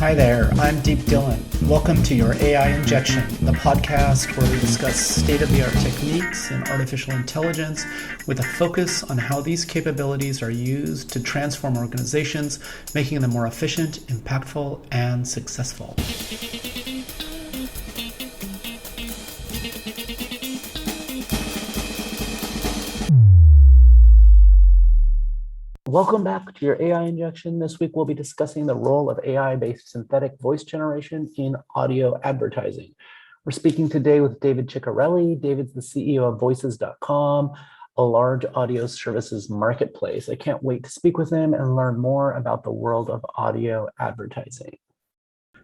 Hi there, I'm Deep Dillon. Welcome to your AI Injection, the podcast where we discuss state-of-the-art techniques in artificial intelligence with a focus on how these capabilities are used to transform organizations, making them more efficient, impactful, and successful. Welcome back to your AI Injection. This week we'll be discussing the role of AI-based synthetic voice generation in audio advertising. We're speaking today with David Ciccarelli. David's the CEO of Voices.com, a large audio services marketplace. I can't wait to speak with him and learn more about the world of audio advertising.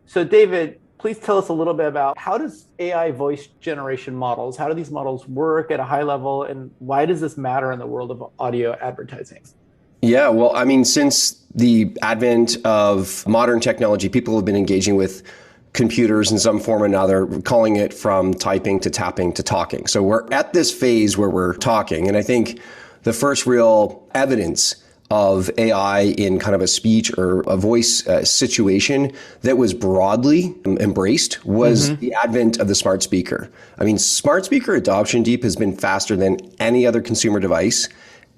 So David, please tell us a little bit about how does AI voice generation models, how do these models work at a high level, and why does this matter in the world of audio advertising? Yeah, well, I mean, since the advent of modern technology, people have been engaging with computers in some form or another, calling it from typing to tapping to talking. So we're at this phase where we're talking. And I think the first real evidence of AI in kind of a speech or a voice situation that was broadly embraced was the advent of the smart speaker. I mean, smart speaker adoption, Deep, has been faster than any other consumer device.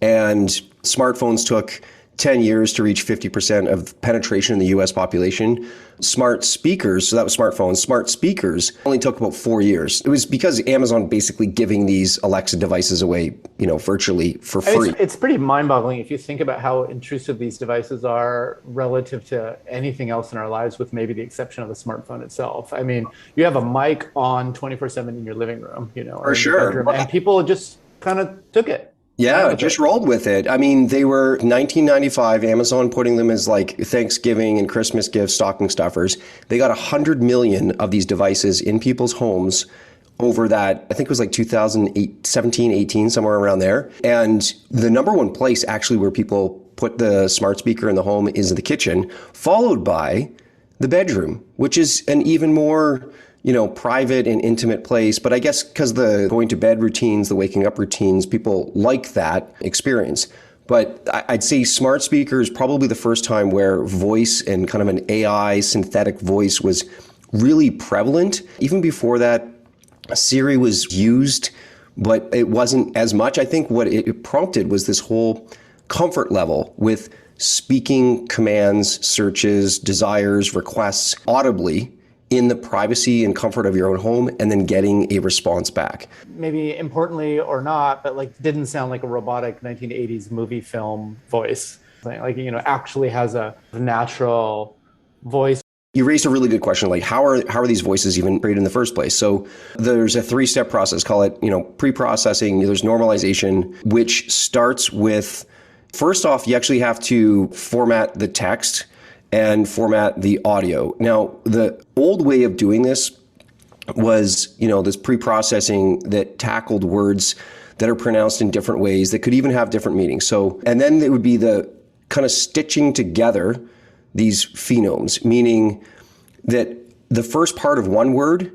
And smartphones took 10 years to reach 50% of penetration in the US population. Smart speakers, so that was smartphones, smart speakers only took about 4 years. It was because Amazon basically giving these Alexa devices away, virtually for free. It's pretty mind-boggling if you think about how intrusive these devices are relative to anything else in our lives, with maybe the exception of the smartphone itself. I mean, you have a mic on 24/7 in your living room, or for sure. Bedroom, and people just kind of took it. Yeah, just rolled with it. I mean, they were 1995, Amazon putting them as like Thanksgiving and Christmas gifts, stocking stuffers. They got 100 million of these devices in people's homes over that, I think it was like 2017, 18, somewhere around there. And the number one place actually where people put the smart speaker in the home is the kitchen, followed by the bedroom, which is an even more private and intimate place. But I guess because the going to bed routines, the waking up routines, people like that experience. But I'd say smart speaker is probably the first time where voice and kind of an AI synthetic voice was really prevalent. Even before that, Siri was used, but it wasn't as much. I think what it prompted was this whole comfort level with speaking commands, searches, desires, requests audibly in the privacy and comfort of your own home, and then getting a response back. Maybe importantly or not, but didn't sound like a robotic 1980s movie film voice. Actually has a natural voice. You raised a really good question, like how are these voices even created in the first place? So there's a 3-step process, call it, pre-processing, there's normalization, which starts with, first off, you actually have to format the text and format the audio. Now, the old way of doing this was, this pre-processing that tackled words that are pronounced in different ways that could even have different meanings. So, and then it would be the kind of stitching together these phonemes, meaning that the first part of one word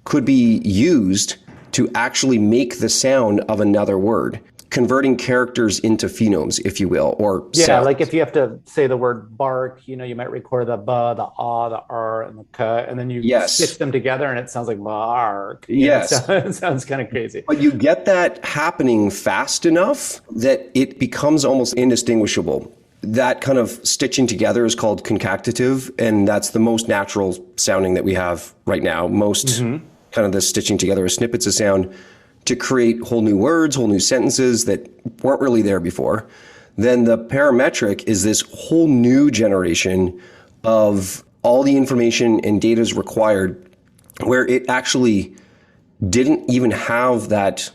could be used to actually make the sound of another word, converting characters into phonemes, if you will, or sounds. Like if you have to say the word bark, you might record the ba, the ah, the r, and the k, and then you stitch them together and it sounds like bark. Yes. It sounds kind of crazy. But you get that happening fast enough that it becomes almost indistinguishable. That kind of stitching together is called concatenative, and that's the most natural sounding that we have right now. Most kind of the stitching together of snippets of sound to create whole new words, whole new sentences that weren't really there before. Then the parametric is this whole new generation of all the information and data is required, where it actually didn't even have that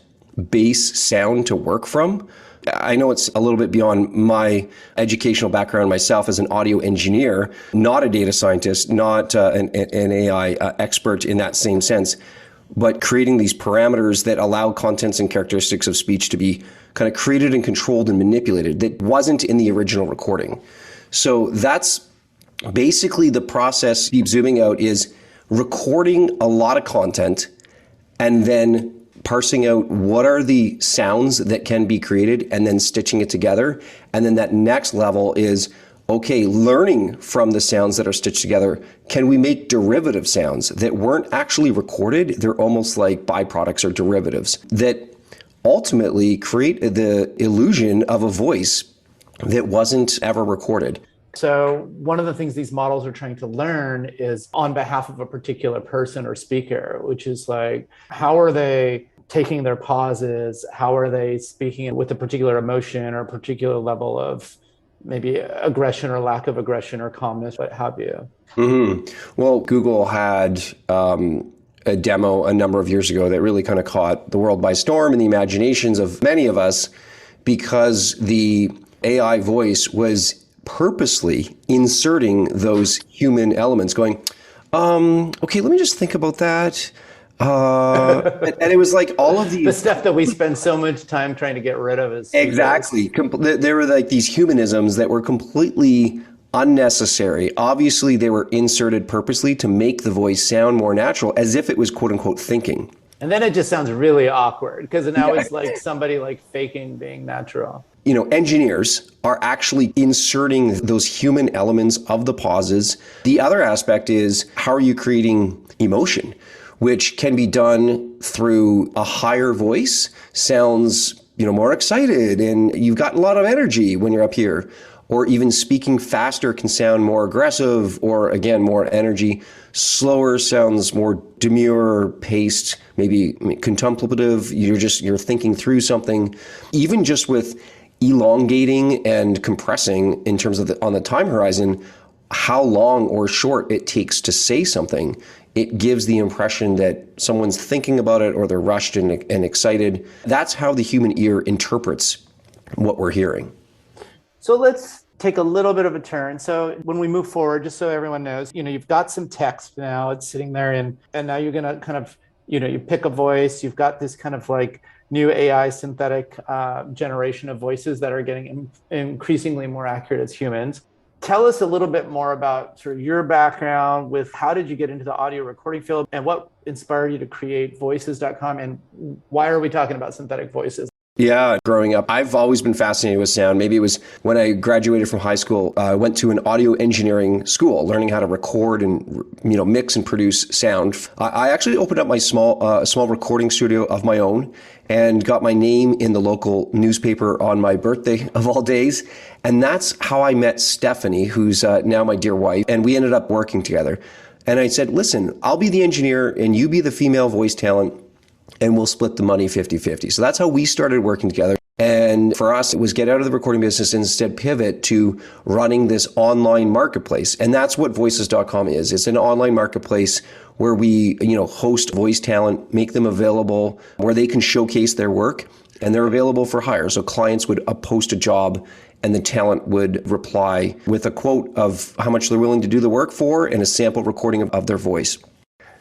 base sound to work from. I know it's a little bit beyond my educational background myself as an audio engineer, not a data scientist, not an AI expert in that same sense, but creating these parameters that allow contents and characteristics of speech to be kind of created and controlled and manipulated that wasn't in the original recording. So that's basically the process. Keep zooming out is recording a lot of content and then parsing out what are the sounds that can be created and then stitching it together. And then that next level is okay, learning from the sounds that are stitched together, can we make derivative sounds that weren't actually recorded? They're almost like byproducts or derivatives that ultimately create the illusion of a voice that wasn't ever recorded. So one of the things these models are trying to learn is on behalf of a particular person or speaker, which is like, how are they taking their pauses? How are they speaking with a particular emotion or a particular level of maybe aggression or lack of aggression or calmness, what have you? Well, Google had a demo a number of years ago that really kind of caught the world by storm and the imaginations of many of us, because the AI voice was purposely inserting those human elements, going, okay, let me just think about that. And it was like all of these... The stuff that we spend so much time trying to get rid of is... Exactly. There were like these humanisms that were completely unnecessary. Obviously, they were inserted purposely to make the voice sound more natural, as if it was quote unquote thinking. And then it just sounds really awkward because now it's like somebody like faking being natural. You know, engineers are actually inserting those human elements of the pauses. The other aspect is, how are you creating emotion, which can be done through a higher voice, sounds, more excited, and you've got a lot of energy when you're up here. Or even speaking faster can sound more aggressive, or again, more energy. Slower sounds more demure, paced, maybe contemplative. You're thinking through something. Even just with elongating and compressing in terms of on the time horizon, how long or short it takes to say something, it gives the impression that someone's thinking about it or they're rushed and excited. That's how the human ear interprets what we're hearing. So let's take a little bit of a turn. So when we move forward, just so everyone knows, you've got some text now, it's sitting there, and now you're going to kind of, you pick a voice, you've got this kind of like new AI synthetic generation of voices that are getting increasingly more accurate as humans. Tell us a little bit more about sort of your background with how did you get into the audio recording field and what inspired you to create voices.com, and why are we talking about synthetic voices? Yeah, growing up, I've always been fascinated with sound. Maybe it was when I graduated from high school, I went to an audio engineering school, learning how to record and mix and produce sound. I actually opened up my small recording studio of my own and got my name in the local newspaper on my birthday of all days. And that's how I met Stephanie, who's now my dear wife, and we ended up working together. And I said, listen, I'll be the engineer and you be the female voice talent, and we'll split the money 50-50. So that's how we started working together. And for us, it was get out of the recording business and instead pivot to running this online marketplace. And that's what voices.com is. It's an online marketplace where we, host voice talent, make them available, where they can showcase their work, and they're available for hire. So clients would post a job and the talent would reply with a quote of how much they're willing to do the work for and a sample recording of their voice.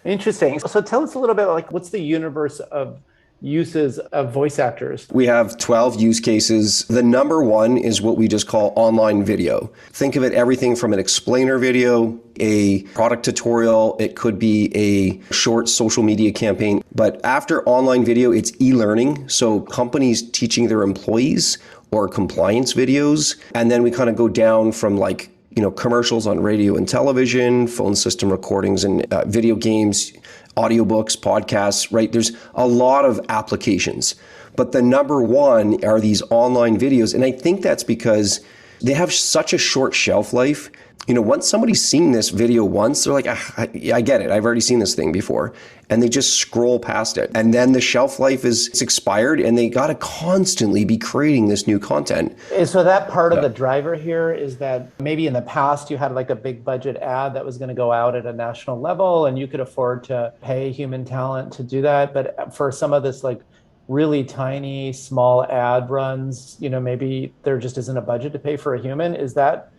Interesting. So tell us a little bit like what's the universe of uses of voice actors? We have 12 use cases. The number one is what we just call online video. Think of it everything from an explainer video, a product tutorial, it could be a short social media campaign. But after online video, it's e-learning. So companies teaching their employees or compliance videos. And then we kind of go down from like commercials on radio and television, phone system recordings and video games, audiobooks, podcasts, right? There's a lot of applications. But the number one are these online videos. And I think that's because they have such a short shelf life. Once somebody's seen this video once, they're like, I get it. I've already seen this thing before. And they just scroll past it. And then the shelf life is expired and they got to constantly be creating this new content. And so that part of the driver here is that maybe in the past you had like a big budget ad that was going to go out at a national level and you could afford to pay human talent to do that. But for some of this like really tiny, small ad runs, maybe there just isn't a budget to pay for a human. Is that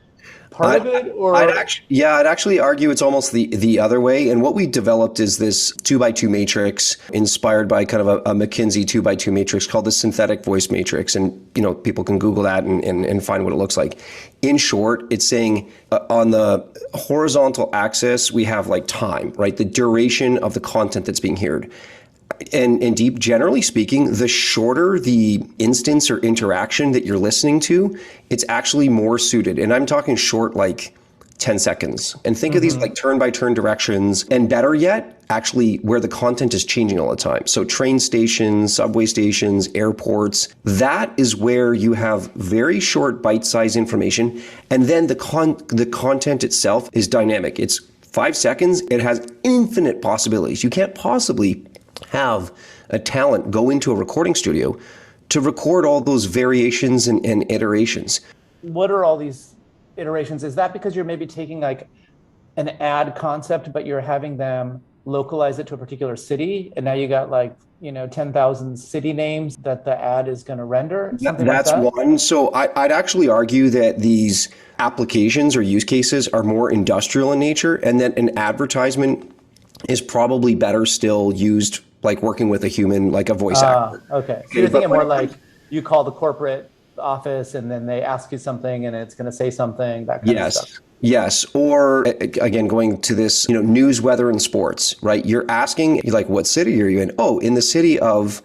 part of it? Or I'd actually argue it's almost the other way. And what we developed is this 2x2 matrix inspired by kind of a McKinsey 2x2 matrix called the synthetic voice matrix. And, people can Google that and find what it looks like. In short, it's saying on the horizontal axis, we have like time, right? The duration of the content that's being heard. and deep, generally speaking, the shorter the instance or interaction that you're listening to, it's actually more suited. And I'm talking short, like 10 seconds. And think of these like turn-by-turn directions, and better yet, actually where the content is changing all the time. So train stations, subway stations, airports, that is where you have very short bite-sized information. And then the content itself is dynamic. It's 5 seconds. It has infinite possibilities. You can't possibly have a talent go into a recording studio to record all those variations and iterations. What are all these iterations? Is that because you're maybe taking like an ad concept, but you're having them localize it to a particular city, and now you got like 10,000 city names that the ad is going to render? That's like that? One. So I'd actually argue that these applications or use cases are more industrial in nature, and that an advertisement is probably better still used like working with a human, like a voice actor. Okay. So you're thinking more like you call the corporate office and then they ask you something and it's going to say something, that kind of stuff. Yes. Or again, going to this, news, weather, and sports, right? You're asking, like, what city are you in? Oh, in the city of,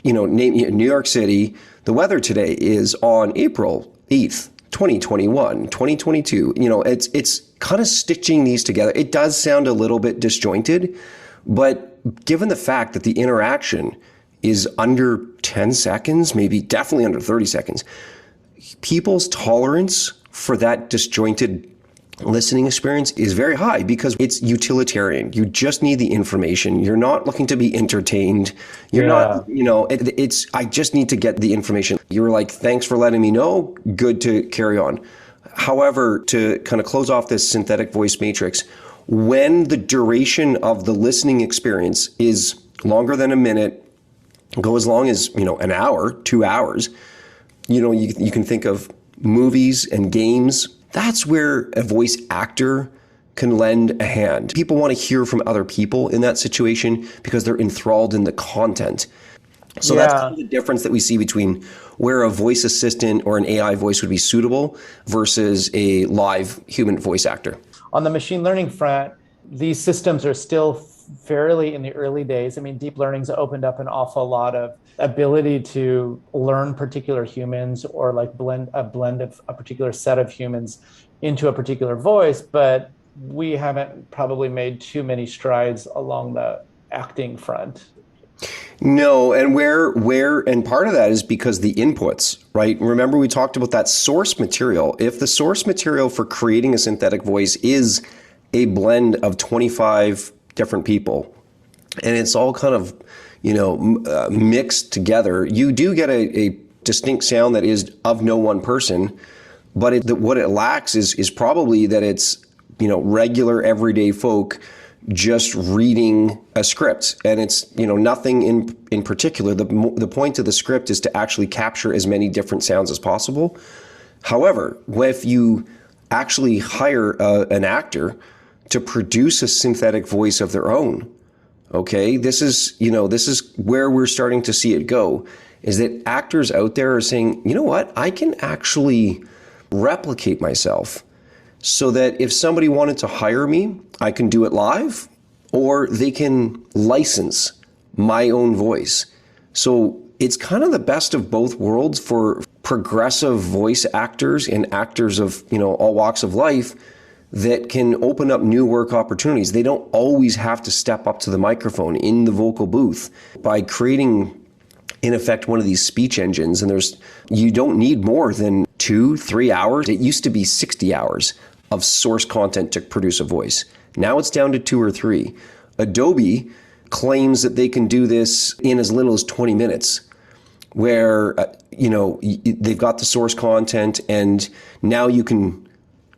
New York City, the weather today is on April 8th, 2021, 2022. It's kind of stitching these together. It does sound a little bit disjointed, but given the fact that the interaction is under 10 seconds, maybe definitely under 30 seconds, people's tolerance for that disjointed listening experience is very high because it's utilitarian. You just need the information. You're not looking to be entertained. You're not, I just need to get the information. You're like, thanks for letting me know. Good to carry on. However, to kind of close off this synthetic voice matrix, when the duration of the listening experience is longer than a minute, go as long as, an hour, 2 hours, you can think of movies and games. That's where a voice actor can lend a hand. People want to hear from other people in that situation because they're enthralled in the content. So that's kind of the difference that we see between where a voice assistant or an AI voice would be suitable versus a live human voice actor. On the machine learning front, these systems are still fairly in the early days. I mean, deep learning's opened up an awful lot of ability to learn particular humans or like blend of a particular set of humans into a particular voice, but we haven't probably made too many strides along the acting front. No, and and part of that is because the inputs, right? Remember we talked about that source material. If the source material for creating a synthetic voice is a blend of 25 different people, and it's all kind of, mixed together, you do get a distinct sound that is of no one person, but what it lacks is probably that it's, regular everyday folk just reading a script, and it's nothing in particular. The point of the script is to actually capture as many different sounds as possible. However, if you actually hire an actor to produce a synthetic voice of their own, okay, this is where we're starting to see it go, is that actors out there are saying, you know what, I can actually replicate myself. So that if somebody wanted to hire me, I can do it live, or they can license my own voice. So it's kind of the best of both worlds for progressive voice actors and actors of, all walks of life that can open up new work opportunities. They don't always have to step up to the microphone in the vocal booth. By creating, in effect, one of these speech engines, and you don't need more than 2-3 hours. It used to be 60 hours of source content to produce a voice. Now it's down to 2 or 3. Adobe claims that they can do this in as little as 20 minutes, where, they've got the source content, and now you can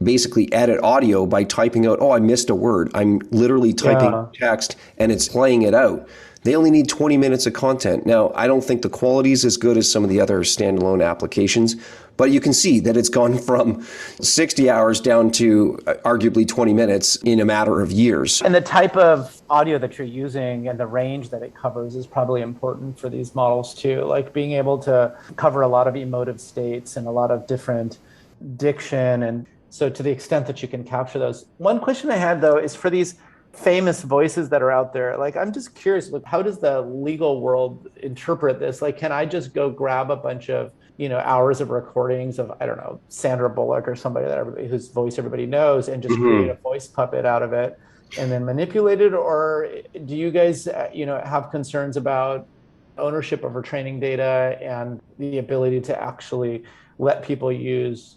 basically edit audio by typing out, I missed a word. I'm literally typing text and it's playing it out. They only need 20 minutes of content. Now, I don't think the quality is as good as some of the other standalone applications, but you can see that it's gone from 60 hours down to arguably 20 minutes in a matter of years. And the type of audio that you're using and the range that it covers is probably important for these models too, like being able to cover a lot of emotive states and a lot of different diction. And so to the extent that you can capture those. One question I had though is for these famous voices that are out there. Like, I'm just curious, like, how does the legal world interpret this? Like, can I just go grab a bunch of, hours of recordings of, I don't know, Sandra Bullock or somebody that everybody whose voice everybody knows and just create a voice puppet out of it and then manipulate it? Or do you guys, have concerns about ownership over training data and the ability to actually let people use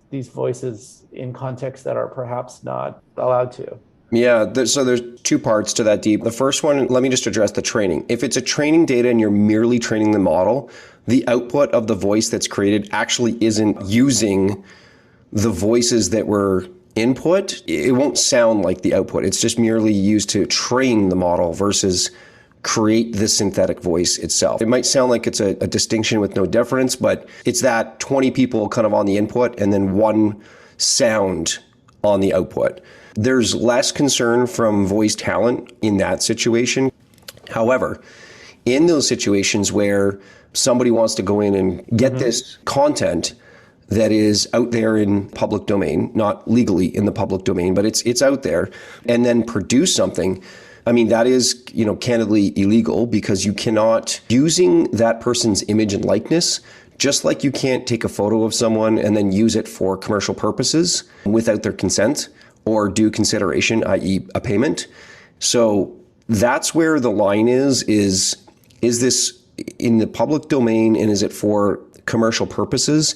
these voices in contexts that are perhaps not allowed to? Yeah, so there's two parts to that, Deep. The first one, let me just address the training. If it's a training data and you're merely training the model, the output of the voice that's created actually isn't using the voices that were input. It won't sound like the output. It's just merely used to train the model versus create the synthetic voice itself. It might sound like it's a distinction with no difference, but it's that 20 people kind of on the input and then one sound on the output. There's less concern from voice talent in that situation. However, in those situations where somebody wants to go in and get this content that is out there in public domain, not legally in the public domain, but it's out there, and then produce something, I mean, that is, candidly illegal, because you cannot, using that person's image and likeness, just like you can't take a photo of someone and then use it for commercial purposes without their consent or due consideration, i.e. a payment. So that's where the line is this in the public domain and is it for commercial purposes?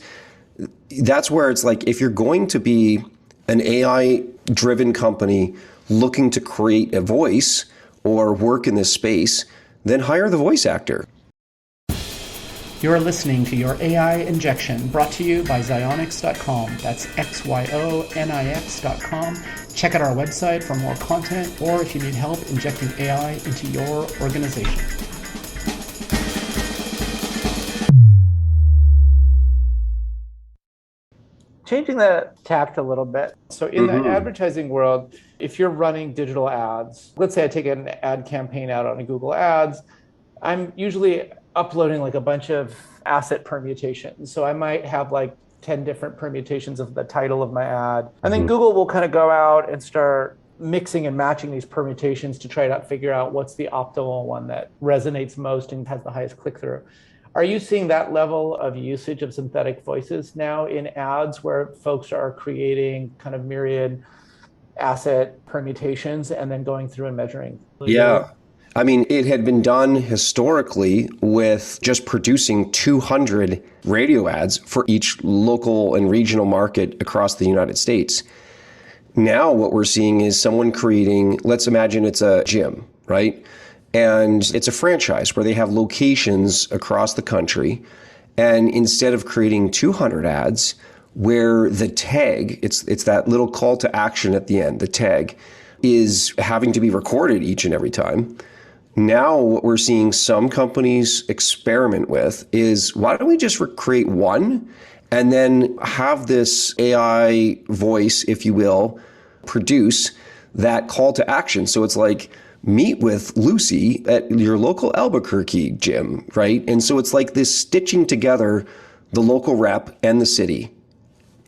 That's where it's like, if you're going to be an AI-driven company looking to create a voice or work in this space, then hire the voice actor. You're listening to Your AI Injection, brought to you by Xyonix.com. That's Xyonix.com. Check out our website for more content, or if you need help injecting AI into your organization. Changing the tact a little bit. So in the advertising world, if you're running digital ads, let's say I take an ad campaign out on Google Ads, I'm usually uploading like a bunch of asset permutations. So I might have like 10 different permutations of the title of my ad. And then Google will kind of go out and start mixing and matching these permutations to try to figure out what's the optimal one that resonates most and has the highest click-through. Are you seeing that level of usage of synthetic voices now in ads where folks are creating kind of myriad asset permutations and then going through and measuring? Yeah. I mean, it had been done historically with just producing 200 radio ads for each local and regional market across the United States. Now what we're seeing is someone creating, let's imagine it's a gym, right? And it's a franchise where they have locations across the country. And instead of creating 200 ads where the tag, it's that little call to action at the end, the tag is having to be recorded each and every time. Now what we're seeing some companies experiment with is, why don't we just create one and then have this AI voice, if you will, produce that call to action. So it's like, meet with Lucy at your local Albuquerque gym, right? And so it's like this stitching together the local rep and the city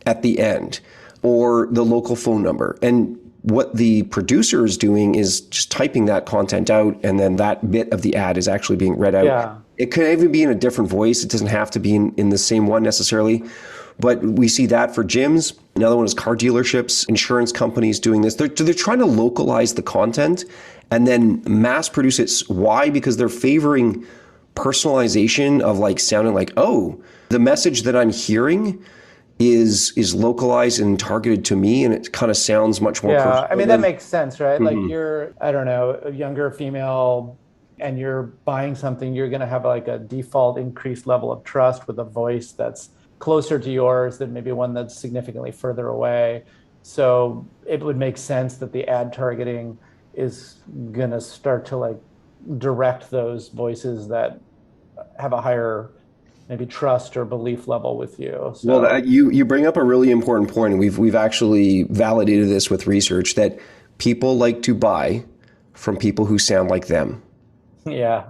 at the end, or the local phone number. And what the producer is doing is just typing that content out, and then that bit of the ad is actually being read out. Yeah. It could even be in a different voice. It doesn't have to be in the same one necessarily. But we see that for gyms. Another one is car dealerships, insurance companies doing this. They're trying to localize the content and then mass produce it. Why? Because they're favoring personalization of like sounding like, oh, the message that I'm hearing is localized and targeted to me, and it kind of sounds much more personal. I mean, that makes sense, right? Like you're, I don't know, a younger female and you're buying something, you're going to have like a default increased level of trust with a voice that's closer to yours than maybe one that's significantly further away. So it would make sense that the ad targeting is going to start to like direct those voices that have a higher maybe trust or belief level with you. So, well, you bring up a really important point, and we've actually validated this with research, that people like to buy from people who sound like them. Yeah.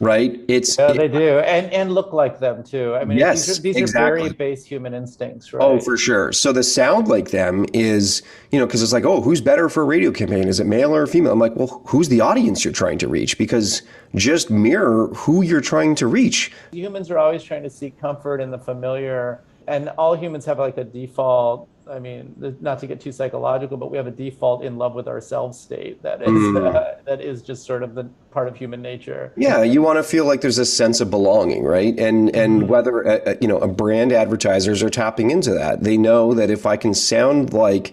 right? Yeah, they do, and look like them too. I mean, Yes, these are very exactly. base human instincts, Oh, right? for sure. So the sound like them is, because it's like, oh, who's better for a radio campaign? Is it male or female? I'm like, well, who's the audience you're trying to reach? Because just mirror who you're trying to reach. Humans are always trying to seek comfort in the familiar, and all humans have like a default. I mean, not to get too psychological, but we have a default in love with ourselves state Mm. that is just sort of the part of human nature. Yeah, you want to feel like there's a sense of belonging, right? And Mhm. whether a brand advertisers are tapping into that. They know that if I can sound like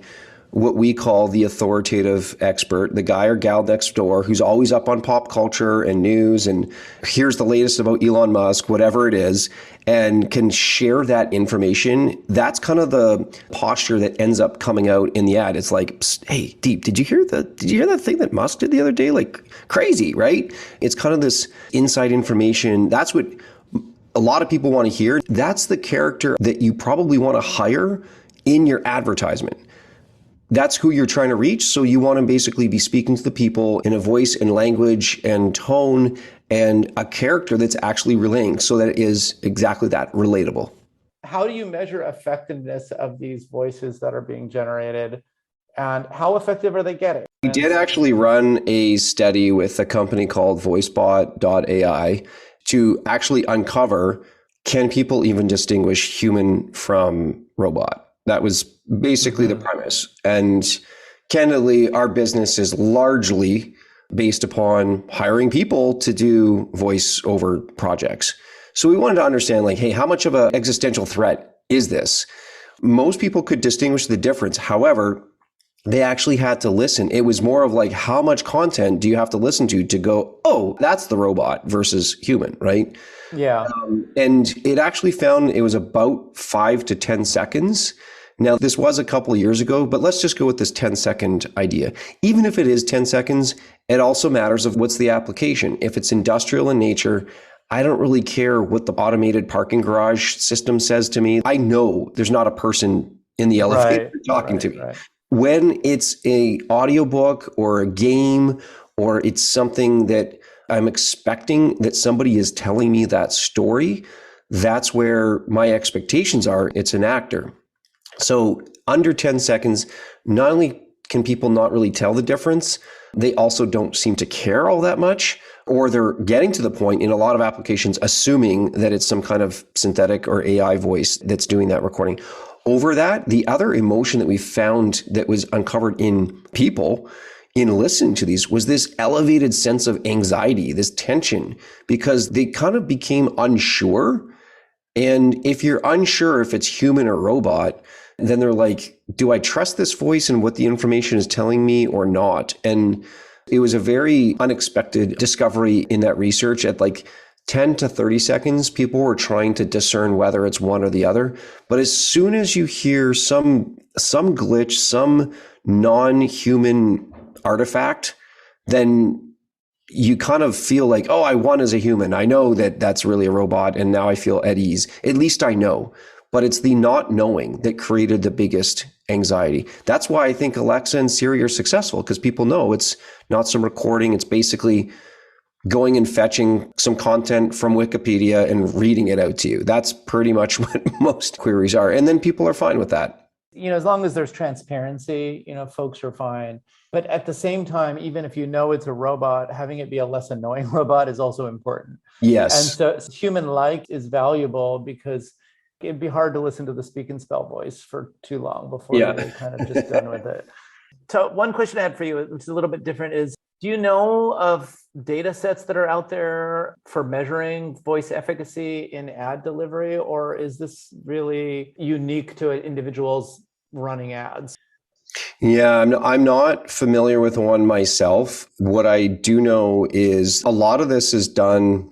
what we call the authoritative expert, the guy or gal next door who's always up on pop culture and news and here's the latest about Elon Musk, whatever it is, and can share that information, that's kind of the posture that ends up coming out in the ad. It's like, "Psst, hey, Deep, did you hear that thing that Musk did the other day? Like crazy, right?" It's kind of this inside information. That's what a lot of people want to hear. That's the character that you probably want to hire in your advertisement. That's who you're trying to reach. So you want to basically be speaking to the people in a voice and language and tone and a character that's actually relaying so that it is exactly that, relatable. How do you measure effectiveness of these voices that are being generated, and how effective are they getting? We did actually run a study with a company called voicebot.ai to actually uncover, can people even distinguish human from robot? That was basically the Mhm. premise. And candidly, our business is largely based upon hiring people to do voice-over projects. So we wanted to understand, like, hey, how much of an existential threat is this? Most people could distinguish the difference. However, they actually had to listen. It was more of like, how much content do you have to listen to go, oh, that's the robot versus human, right? Yeah. And it actually found it was about 5 to 10 seconds. Now, this was a couple of years ago, but let's just go with this 10-second idea. Even if it is 10 seconds, it also matters of what's the application. If it's industrial in nature, I don't really care what the automated parking garage system says to me. I know there's not a person in the elevator Right, talking to right, me. right. When it's a audiobook or a game or it's something that I'm expecting that somebody is telling me that story, that's where my expectations are. It's an actor. So under 10 seconds, not only can people not really tell the difference, they also don't seem to care all that much, or they're getting to the point in a lot of applications, assuming that it's some kind of synthetic or AI voice that's doing that recording. Over that, the other emotion that we found that was uncovered in people in listening to these was this elevated sense of anxiety, this tension, because they kind of became unsure. And if you're unsure if it's human or robot, then they're like, do I trust this voice and what the information is telling me or not? And it was a very unexpected discovery in that research. At like 10 to 30 seconds, people were trying to discern whether it's one or the other. But as soon as you hear some glitch, some non-human artifact, then you kind of feel like, oh, I won as a human. I know that that's really a robot, and now I feel at ease. At least I know. But it's the not knowing that created the biggest anxiety. That's why I think Alexa and Siri are successful, because people know it's not some recording. It's basically going and fetching some content from Wikipedia and reading it out to you. That's pretty much what most queries are. And then people are fine with that. As long as there's transparency, folks are fine. But at the same time, even if you know it's a robot, having it be a less annoying robot is also important. And Yes. so human-like is valuable, because it'd be hard to listen to the speak and spell voice for too long before Yeah. you're kind of just done with it. So one question I had for you, which is a little bit different, is do you know of data sets that are out there for measuring voice efficacy in ad delivery, or is this really unique to individuals running ads? Yeah, I'm not familiar with one myself. What I do know is a lot of this is done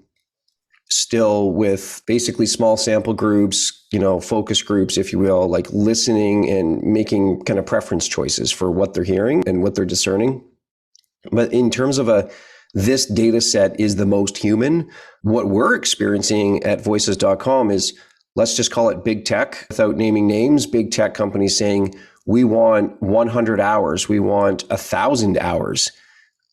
still with basically small sample groups, focus groups, if you will, like listening and making kind of preference choices for what they're hearing and what they're discerning. But in terms of this data set is the most human, what we're experiencing at voices.com is, let's just call it big tech without naming names, big tech companies saying, we want 100 hours, we want 1,000 hours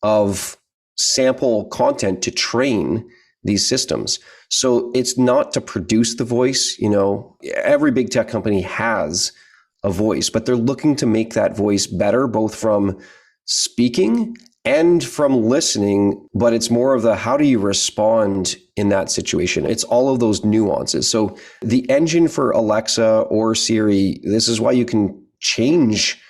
of sample content to train these systems. So it's not to produce the voice. Every big tech company has a voice, but they're looking to make that voice better, both from speaking and from listening. But it's more of the how do you respond in that situation? It's all of those nuances. So the engine for Alexa or Siri, this is why you can change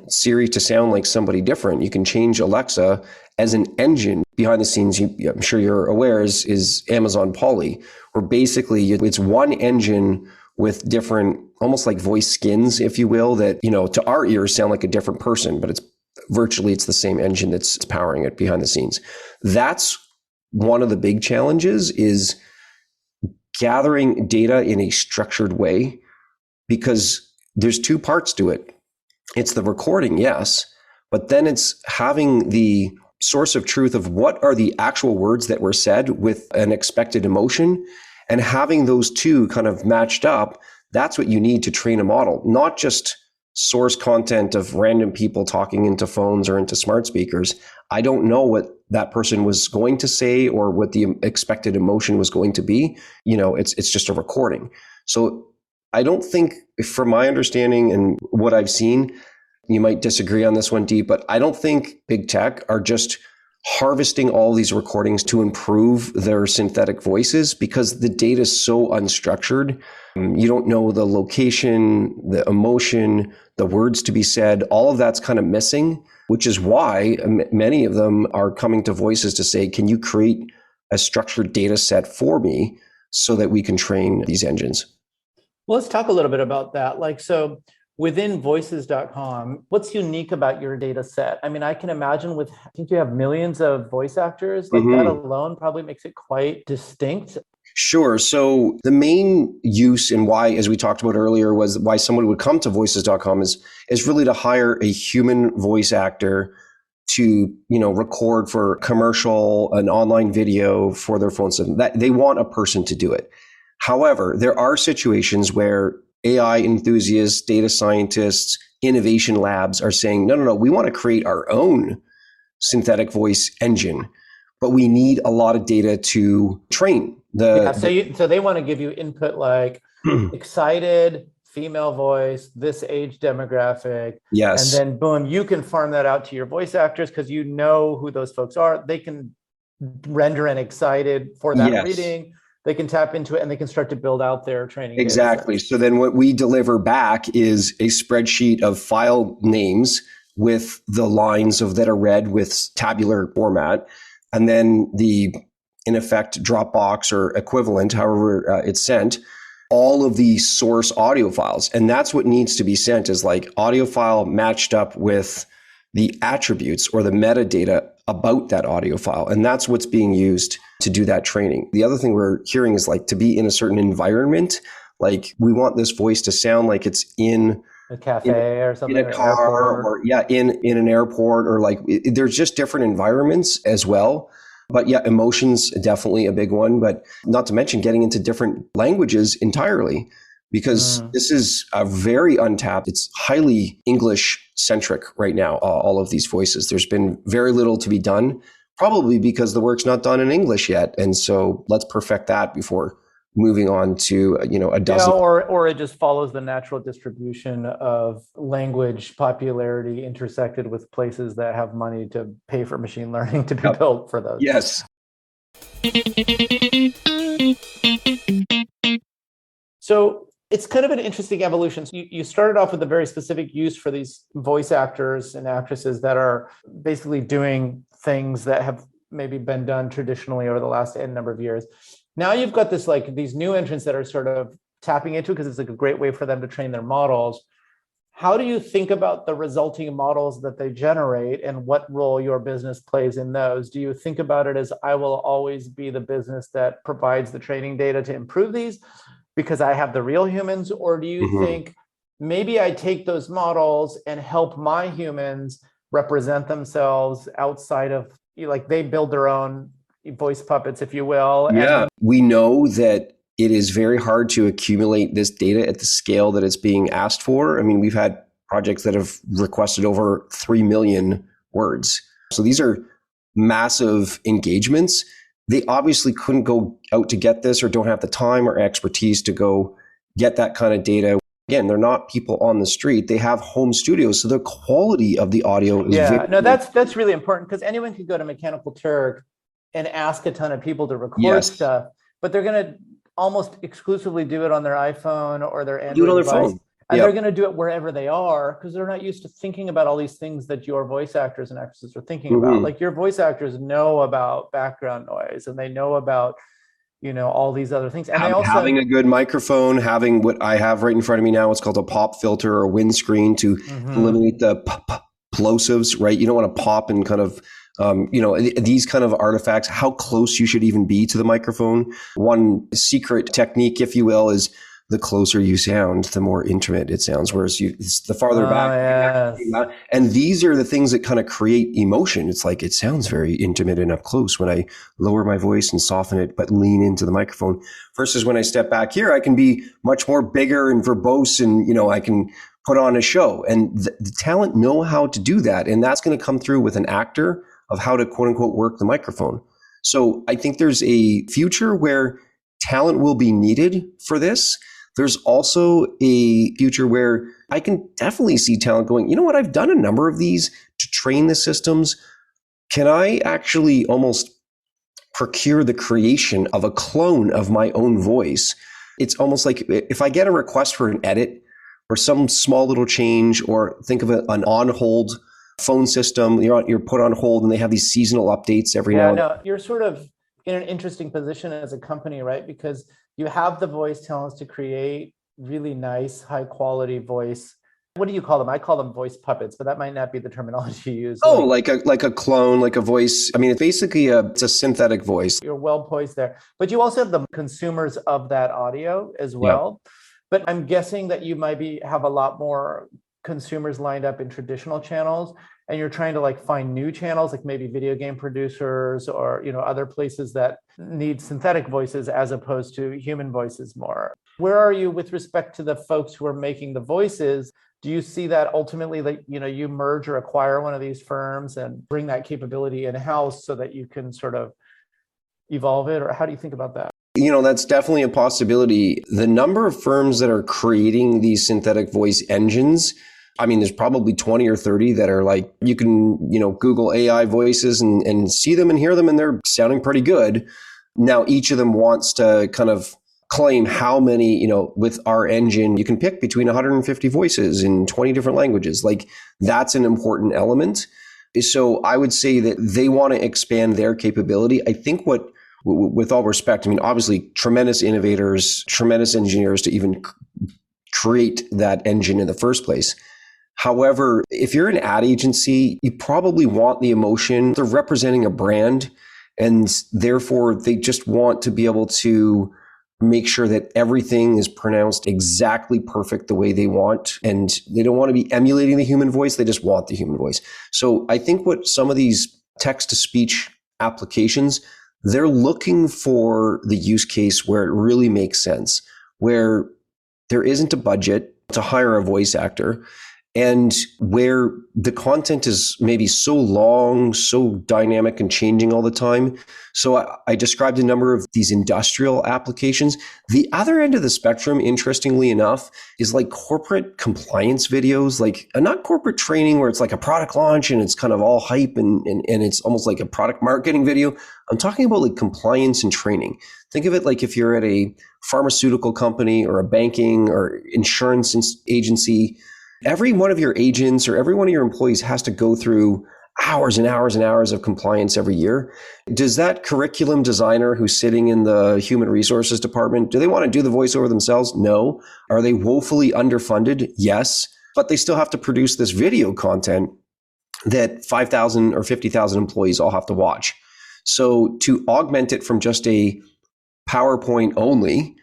Siri to sound like somebody different. You can change Alexa as an engine. Behind the scenes, I'm sure you're aware, is Amazon Polly, where basically it's one engine with different, almost like voice skins, if you will, that, to our ears sound like a different person, but it's the same engine that's powering it behind the scenes. That's one of the big challenges, is gathering data in a structured way, because there's two parts to it. It's the recording, yes, but then it's having the source of truth of what are the actual words that were said with an expected emotion, and having those two kind of matched up. That's what you need to train a model, not just source content of random people talking into phones or into smart speakers. I don't know what that person was going to say or what the expected emotion was going to be. It's just a recording. So I don't think, from my understanding and what I've seen, you might disagree on this one, Deep, but I don't think big tech are just harvesting all these recordings to improve their synthetic voices, because the data is so unstructured. You don't know the location, the emotion, the words to be said. All of that's kind of missing, which is why many of them are coming to Voices to say, can you create a structured data set for me so that we can train these engines? Well, let's talk a little bit about that. So within voices.com, what's unique about your data set? I mean, I can imagine I think you have millions of voice actors. That alone probably makes it quite distinct. Sure. So the main use and why, as we talked about earlier, was why someone would come to voices.com is really to hire a human voice actor to, record for commercial, an online video for their phone system. That they want a person to do it. However, there are situations where AI enthusiasts, data scientists, innovation labs are saying, no, we want to create our own synthetic voice engine, but we need a lot of data to train so they want to give you input like excited, female voice, this age demographic. Yes. And then boom, you can farm that out to your voice actors because you know who those folks are. They can render an excited for that reading. They can tap into it and they can start to build out their training. Exactly. So then what we deliver back is a spreadsheet of file names with the lines that are read with tabular format. And then in effect, Dropbox or equivalent, however it's sent, all of the source audio files. And that's what needs to be sent, is like audio file matched up with the attributes or the metadata about that audio file. And that's what's being used to do that training. The other thing we're hearing is to be in a certain environment. We want this voice to sound like it's in a cafe or something, in a car, or in an airport, or there's just different environments as well. But emotions, definitely a big one, but not to mention getting into different languages entirely, because this is a very untapped, it's highly English centric right now, all of these voices. There's been very little to be done, probably because the work's not done in English yet. And so let's perfect that before moving on to, a dozen. Or it just follows the natural distribution of language popularity intersected with places that have money to pay for machine learning to be built for those. Yes. So it's kind of an interesting evolution. So you started off with a very specific use for these voice actors and actresses that are basically doing things that have maybe been done traditionally over the last N number of years. Now you've got these new entrants that are sort of tapping into it because it's a great way for them to train their models. How do you think about the resulting models that they generate and what role your business plays in those? Do you think about it as I will always be the business that provides the training data to improve these because I have the real humans? Or do you think maybe I take those models and help my humans represent themselves outside of, they build their own voice puppets, if you will? Yeah, we know that it is very hard to accumulate this data at the scale that it's being asked for. I mean, we've had projects that have requested over 3 million words. So these are massive engagements. They obviously couldn't go out to get this or don't have the time or expertise to go get that kind of data. Again, they're not people on the street. They have home studios. So the quality of the audio is Yeah, very, no, that's really important because anyone could go to Mechanical Turk and ask a ton of people to record yes, stuff, but they're going to almost exclusively do it on their iPhone or their do it Android on their device. phone. And Yeah. they're going to do it wherever they are because they're not used to thinking about all these things that your voice actors and actresses are thinking about. Mm-hmm. Like your voice actors know about background noise and they know about, all these other things. And they also, Having a good microphone, having what I have right in front of me now, it's called a pop filter or windscreen to Mhm. eliminate the plosives, right? You don't want to pop and kind of, these kind of artifacts, how close you should even be to the microphone. One secret technique, if you will, is the closer you sound, the more intimate it sounds. Whereas the farther Oh, back, yes. and these are the things that kind of create emotion. It's like, it sounds very intimate and up close when I lower my voice and soften it, but lean into the microphone versus when I step back here, I can be much more bigger and verbose and, I can put on a show and the talent know how to do that. And that's going to come through with an actor of how to quote unquote work the microphone. So I think there's a future where talent will be needed for this. There's also a future where I can definitely see talent going, you know what, I've done a number of these to train the systems. Can I actually almost procure the creation of a clone of my own voice? It's almost like if I get a request for an edit or some small little change, or think of an on hold phone system, you're put on hold and they have these seasonal updates every Yeah, now and then. no, you're sort of in an interesting position as a company, right? Because you have the voice talents to create really nice, high quality voice. What do you call them? I call them voice puppets, but that might not be the terminology you use. Oh, Like like a clone, like a voice. I mean, it's basically it's a synthetic voice. you're well poised there. But you also have the consumers of that audio as Yeah. well. But I'm guessing that you might have a lot more consumers lined up in traditional channels and you're trying to like find new channels like maybe video game producers or other places that need synthetic voices as opposed to human voices more. Where are you with respect to the folks who are making the voices? Do you see that ultimately that you merge or acquire one of these firms and bring that capability in-house so that you can sort of evolve it, or how do you think about that? That's definitely a possibility. The number of firms that are creating these synthetic voice engines, I mean, there's probably 20 or 30 that are like, you can, Google AI voices and see them and hear them, and they're sounding pretty good. Now, each of them wants to kind of claim how many, with our engine, you can pick between 150 voices in 20 different languages. Like, that's an important element. So I would say that they want to expand their capability. I think with all respect, I mean, obviously, tremendous innovators, tremendous engineers to even create that engine in the first place. However, if you're an ad agency, you probably want the emotion. They're representing a brand, and therefore they just want to be able to make sure that everything is pronounced exactly perfect the way they want. And they don't want to be emulating the human voice. They just want the human voice. So I think what some of these text to speech applications, they're looking for the use case where it really makes sense, where there isn't a budget to hire a voice actor, and where the content is maybe so long, so dynamic and changing all the time. So I described a number of these industrial applications. The other end of the spectrum, interestingly enough, is like corporate compliance videos, like not corporate training where it's like a product launch and it's kind of all hype and it's almost like a product marketing video. I'm talking about like compliance and training. Think of it like if you're at a pharmaceutical company or a banking or insurance agency. Every one of your agents or every one of your employees has to go through hours and hours and hours of compliance every year. Does that curriculum designer who's sitting in the human resources department, do they want to do the voiceover themselves? No. Are they woefully underfunded? Yes. But they still have to produce this video content that 5,000 or 50,000 employees all have to watch. So to augment it from just a PowerPoint only,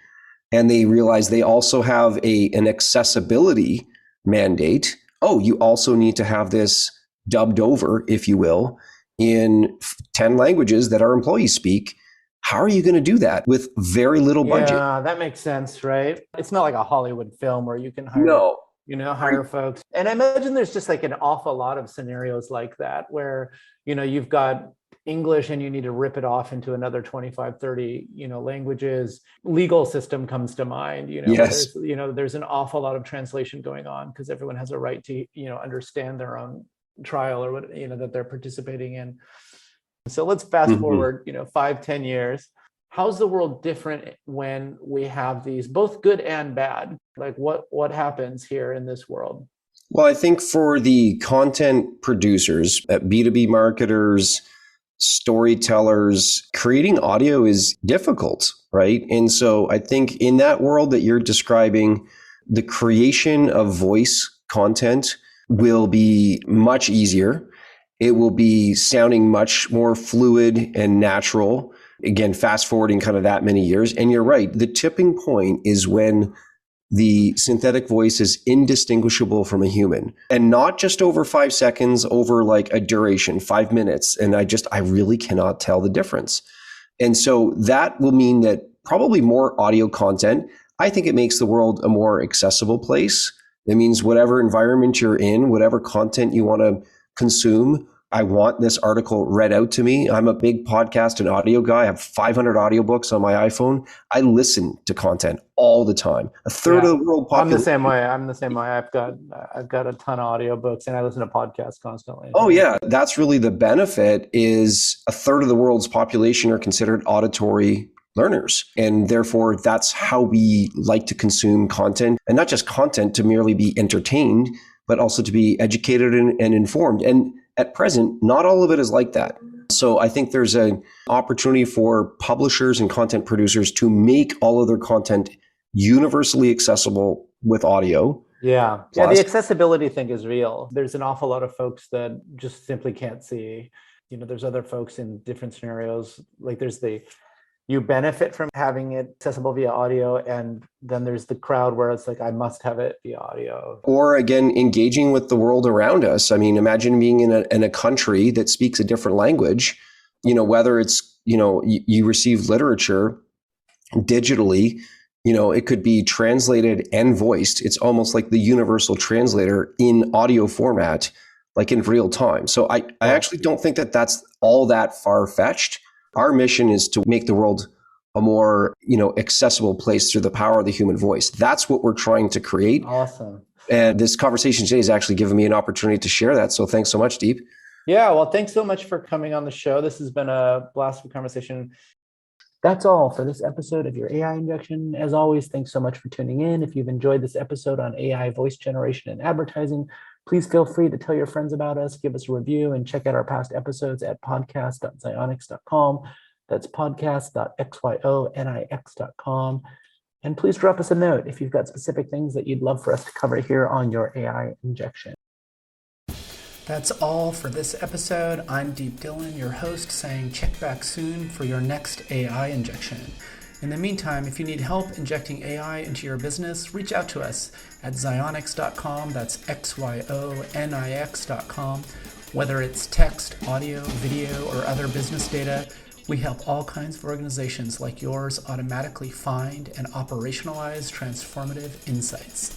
and they realize they also have an accessibility mandate. Oh, you also need to have this dubbed over, if you will, in 10 languages that our employees speak. How are you going to do that with very little budget? Yeah, that makes sense, right? It's not like a Hollywood film where you can No. hire folks. And I imagine there's just like an awful lot of scenarios like that where, you've got English and you need to rip it off into another 25, 30, languages. Legal system comes to mind, Yes. there's an awful lot of translation going on because everyone has a right to, understand their own trial or what, that they're participating in. So let's fast forward, 5-10 years. How's the world different when we have these both good and bad? Like what happens here in this world? Well, I think for the content producers, B2B marketers, storytellers, creating audio is difficult, right? And so I think in that world that you're describing, the creation of voice content will be much easier. It will be sounding much more fluid and natural. Again, fast forwarding kind of that many years. And you're right. The tipping point is when the synthetic voice is indistinguishable from a human, and not just over 5 seconds, over like a duration, 5 minutes. And I really cannot tell the difference. And so that will mean that probably more audio content. I think it makes the world a more accessible place. It means whatever environment you're in, whatever content you want to consume, I want this article read out to me. I'm a big podcast and audio guy. I have 500 audiobooks on my iPhone. I listen to content all the time. A third of the world population. I'm the same way. I've got a ton of audiobooks and I listen to podcasts constantly. Oh yeah, that's really the benefit. Is a third of the world's population are considered auditory learners, and therefore that's how we like to consume content, and not just content to merely be entertained, but also to be educated and informed. And at present, not all of it is like that. So I think there's an opportunity for publishers and content producers to make all of their content universally accessible with audio. Yeah. Yeah, the accessibility thing is real. There's an awful lot of folks that just simply can't see. There's other folks in different scenarios. Like you benefit from having it accessible via audio, and then there's the crowd where it's like, I must have it via audio. Or again, engaging with the world around us. I mean, imagine being in a country that speaks a different language, whether it's, you receive literature digitally, it could be translated and voiced. It's almost like the universal translator in audio format, like in real time. So I actually don't think that that's all that far-fetched. Our mission is to make the world a more, accessible place through the power of the human voice. That's what we're trying to create. Awesome. And this conversation today has actually given me an opportunity to share that. So thanks so much, Deep. Yeah, well, thanks so much for coming on the show. This has been a blast of a conversation. That's all for this episode of your AI Injection. As always, thanks so much for tuning in. If you've enjoyed this episode on AI voice generation and advertising, please feel free to tell your friends about us, give us a review, and check out our past episodes at podcast.xyonix.com. That's podcast.xyonix.com. And please drop us a note if you've got specific things that you'd love for us to cover here on your AI Injection. That's all for this episode. I'm Deep Dillon, your host, saying check back soon for your next AI Injection. In the meantime, if you need help injecting AI into your business, reach out to us at Xyonix.com. That's Xyonix.com. Whether it's text, audio, video, or other business data, we help all kinds of organizations like yours automatically find and operationalize transformative insights.